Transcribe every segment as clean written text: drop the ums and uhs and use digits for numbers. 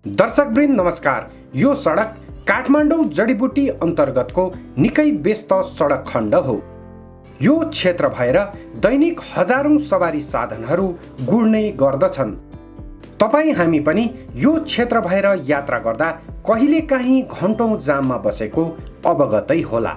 दर्शकवृन्द नमस्कार। यो सडक काठमाडौँ जडीबुटी अन्तर्गतको निकै व्यस्त सडक खण्ड हो। यो क्षेत्र भएर दैनिक हजारौं सवारी साधनहरू गुड्ने गर्दछन्। तपाईँ हामी पनि यो क्षेत्र भएर यात्रा गर्दा कहिलेकाहीँ घण्टौं जाममा बसेको अवगतै होला।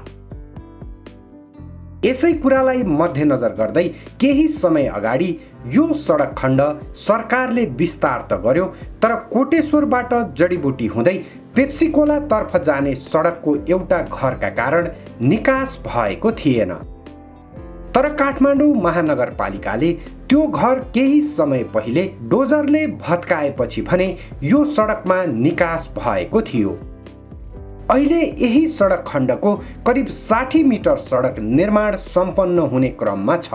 यसै कुरालाई मध्यनजर गर्दै केही समय अगाडि यो सडक खण्ड सरकारले विस्तार त गर्यो, तर कोटेश्वरबाट जडीबुटी हुँदै पेप्सीकोला तर्फ जाने सडकको एउटा घरका कारण निकास भएको थिएन। तर काठमाडौँ महानगरपालिकाले त्यो घर केही समय पहिले डोजरले भत्काएपछि भने यो सडकमा निकास भएको थियो। अहिले यही सडक खण्डको करिब 60 मिटर सडक निर्माण सम्पन्न हुने क्रममा छ,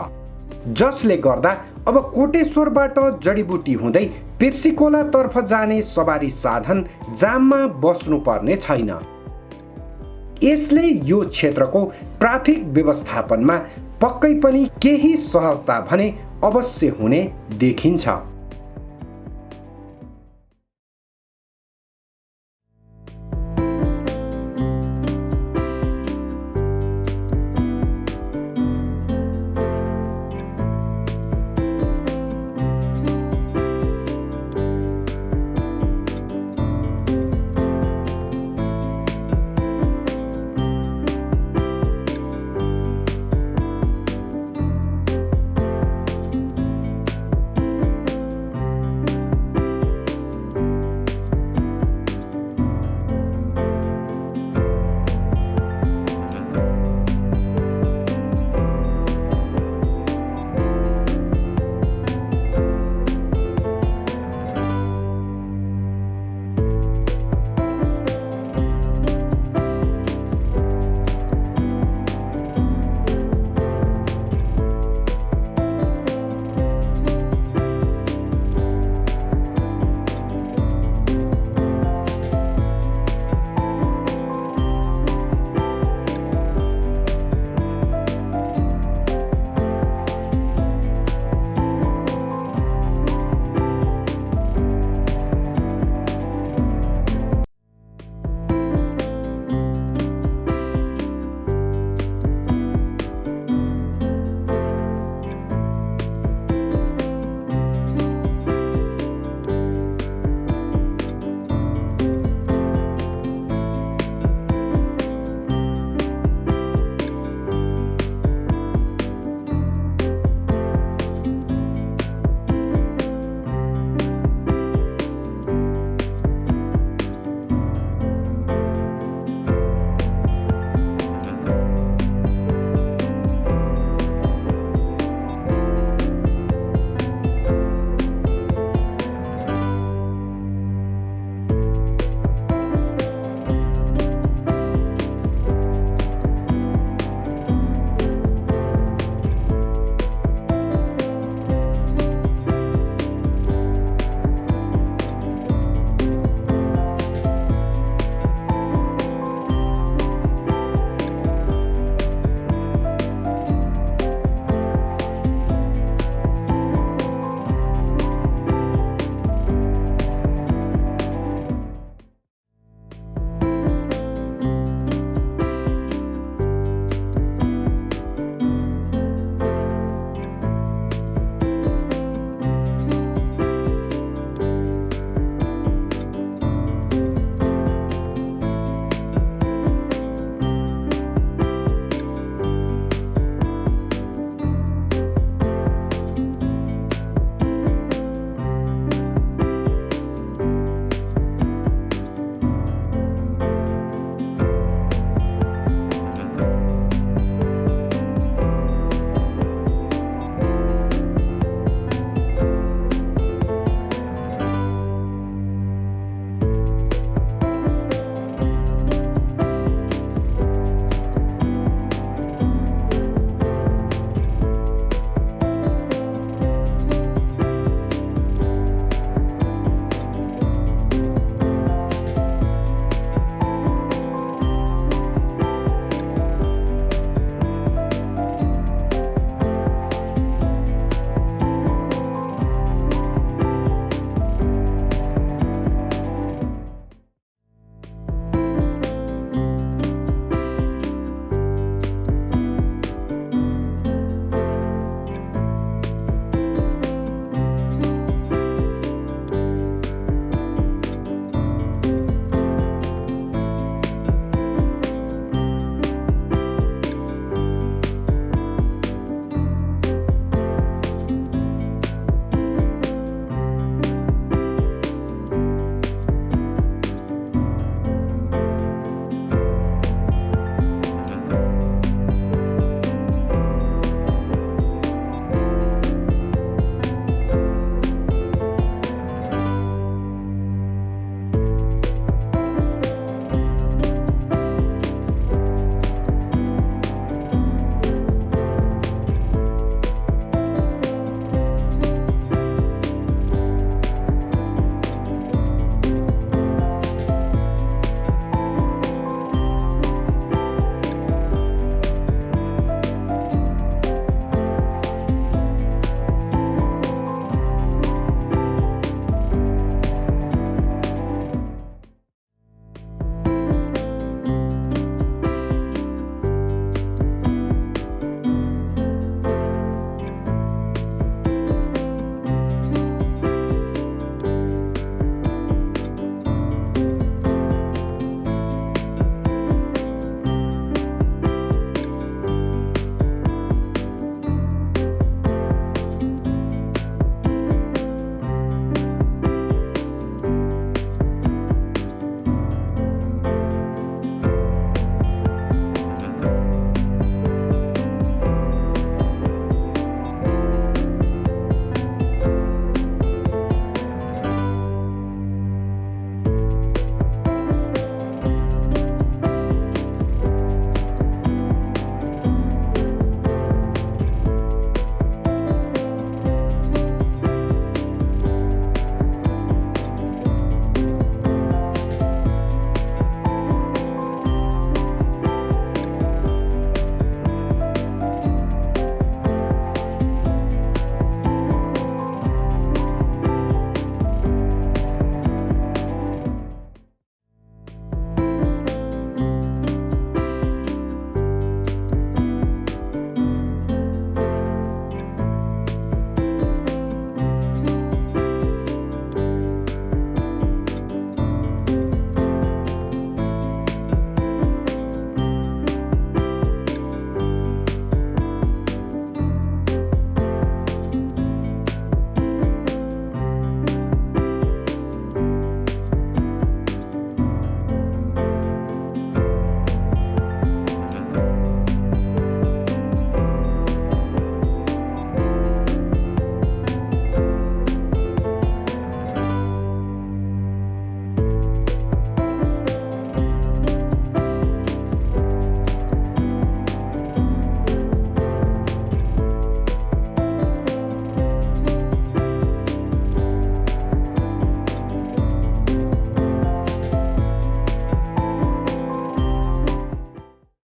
जसले गर्दा अब कोटेश्वरबाट जडीबुटी हुँदै पेप्सीकोला तर्फ जाने सवारी साधन जाममा बस्नुपर्ने छैन। यसले यो क्षेत्रको ट्राफिक व्यवस्थापनमा पक्कै पनि केही सहजता भने अवश्य हुने देखिन्छ।